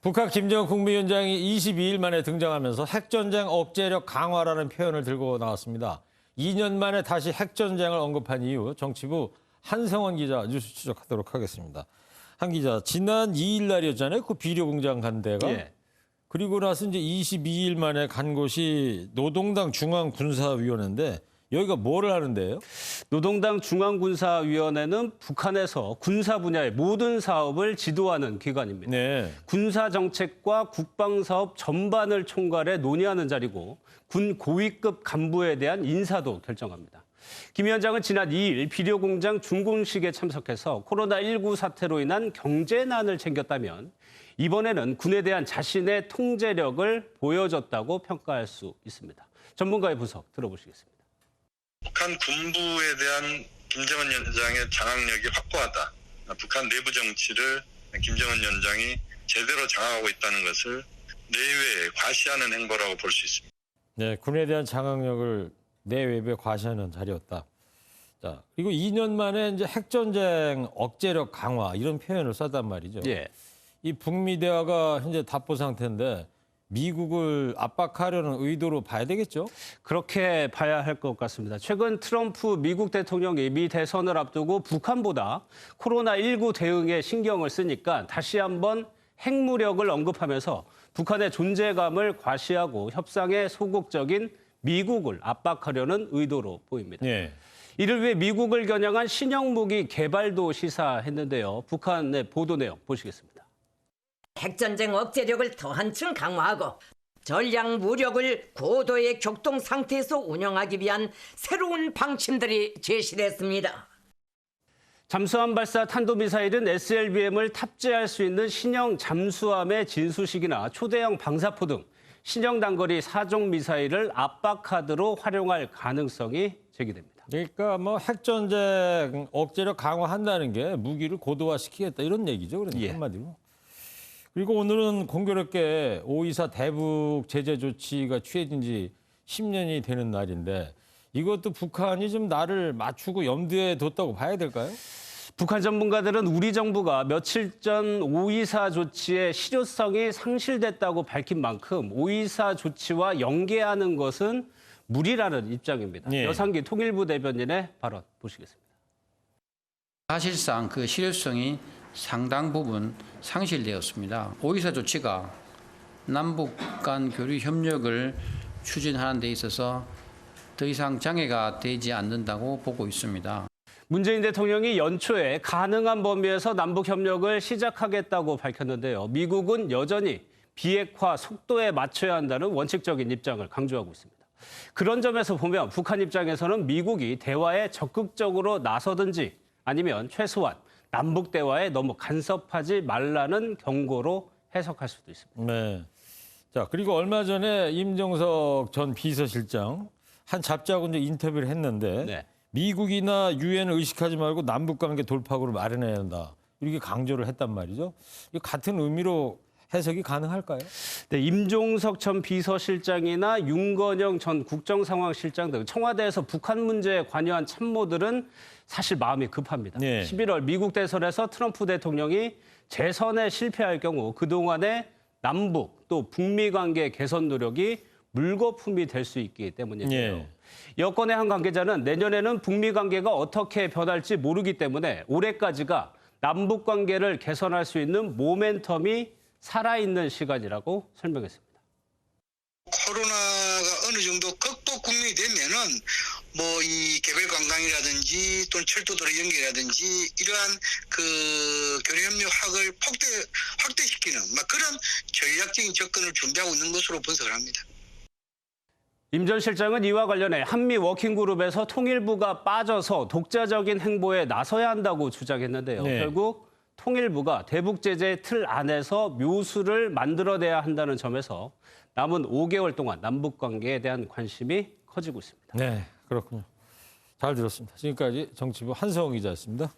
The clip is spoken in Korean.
북한 김정은 국무위원장이 22일 만에 등장하면서 핵전쟁 억제력 강화라는 표현을 들고 나왔습니다. 2년 만에 다시 핵전쟁을 언급한 이유, 정치부 한성원 기자 뉴스 추적하도록 하겠습니다. 한 기자, 지난 2일 날이었잖아요. 그 비료공장 간 데가. 예. 그리고 나서 이제 22일 만에 간 곳이 노동당 중앙군사위원회인데 여기가 뭐를 하는데요? 노동당 중앙군사위원회는 북한에서 군사 분야의 모든 사업을 지도하는 기관입니다. 네. 군사 정책과 국방 사업 전반을 총괄해 논의하는 자리고 군 고위급 간부에 대한 인사도 결정합니다. 김 위원장은 지난 2일 비료공장 준공식에 참석해서 코로나19 사태로 인한 경제난을 챙겼다면 이번에는 군에 대한 자신의 통제력을 보여줬다고 평가할 수 있습니다. 전문가의 분석 들어보시겠습니다. 북한 군부에 대한 김정은 위원장의 장악력이 확고하다. 북한 내부 정치를 김정은 위원장이 제대로 장악하고 있다는 것을 내외에 과시하는 행보라고 볼 수 있습니다. 네, 군에 대한 장악력을 내외부에 과시하는 자리였다. 자, 그리고 2년 만에 이제 핵전쟁 억제력 강화 이런 표현을 썼단 말이죠. 예. 이 북미 대화가 현재 답보 상태인데 미국을 압박하려는 의도로 봐야 되겠죠? 그렇게 봐야 할 것 같습니다. 최근 트럼프 미국 대통령이 미 대선을 앞두고 북한보다 코로나19 대응에 신경을 쓰니까 다시 한번 핵무력을 언급하면서 북한의 존재감을 과시하고 협상에 소극적인 미국을 압박하려는 의도로 보입니다. 예. 이를 위해 미국을 겨냥한 신형 무기 개발도 시사했는데요. 북한의 보도 내용 보시겠습니다. 핵전쟁 억제력을 더 한층 강화하고 전략 무력을 고도의 격동 상태에서 운영하기 위한 새로운 방침들이 제시됐습니다. 잠수함 발사 탄도미사일은 SLBM을 탑재할 수 있는 신형 잠수함의 진수식이나 초대형 방사포 등 신형 단거리 4종 미사일을 압박카드로 활용할 가능성이 제기됩니다. 그러니까 뭐 핵전쟁 억제력 강화한다는 게 무기를 고도화시키겠다 이런 얘기죠. 그러니까 예. 한마디로. 그리고 오늘은 공교롭게 5.24 대북 제재 조치가 취해진 지 10년이 되는 날인데 이것도 북한이 좀 나를 맞추고 염두에 뒀다고 봐야 될까요? 북한 전문가들은 우리 정부가 며칠 전 5.24 조치의 실효성이 상실됐다고 밝힌 만큼 5.24 조치와 연계하는 것은 무리라는 입장입니다. 예. 여상기 통일부 대변인의 발언 보시겠습니다. 사실상 그 실효성이 상당 부분 상실되었습니다. 5.24 조치가 남북 간 교류 협력을 추진하는 데 있어서 더 이상 장애가 되지 않는다고 보고 있습니다. 문재인 대통령이 연초에 가능한 범위에서 남북 협력을 시작하겠다고 밝혔는데요. 미국은 여전히 비핵화 속도에 맞춰야 한다는 원칙적인 입장을 강조하고 있습니다. 그런 점에서 보면 북한 입장에서는 미국이 대화에 적극적으로 나서든지 아니면 최소한 남북 대화에 너무 간섭하지 말라는 경고로 해석할 수도 있습니다. 네. 자, 그리고 얼마 전에 임종석 전 비서실장 한 잡지하고 이제 인터뷰를 했는데 네. 미국이나 유엔을 의식하지 말고 남북 관계 돌파구를 마련해야 한다. 이렇게 강조를 했단 말이죠. 이 같은 의미로 해석이 가능할까요? 네, 임종석 전 비서실장이나 윤건영 전 국정상황실장 등 청와대에서 북한 문제에 관여한 참모들은 사실 마음이 급합니다. 네. 11월 미국 대선에서 트럼프 대통령이 재선에 실패할 경우 그동안의 남북 또 북미 관계 개선 노력이 물거품이 될 수 있기 때문인데요. 네. 여권의 한 관계자는 내년에는 북미 관계가 어떻게 변할지 모르기 때문에 올해까지가 남북 관계를 개선할 수 있는 모멘텀이 살아있는 시간이라고 설명했습니다. 코로나가 어느 정도 극복 국면이 되면은 뭐 이 개별 관광이라든지 또는 철도도로 연결이라든지 이러한 그 교류협력학을 확대시키는 막 그런 전략적인 접근을 준비하고 있는 것으로 분석을 합니다. 임 전 실장은 이와 관련해 한미 워킹그룹에서 통일부가 빠져서 독자적인 행보에 나서야 한다고 주장했는데요. 네. 결국 통일부가 대북 제재 틀 안에서 묘수를 만들어내야 한다는 점에서 남은 5개월 동안 남북 관계에 대한 관심이 커지고 있습니다. 네, 그렇군요. 잘 들었습니다. 지금까지 정치부 한성원 기자였습니다.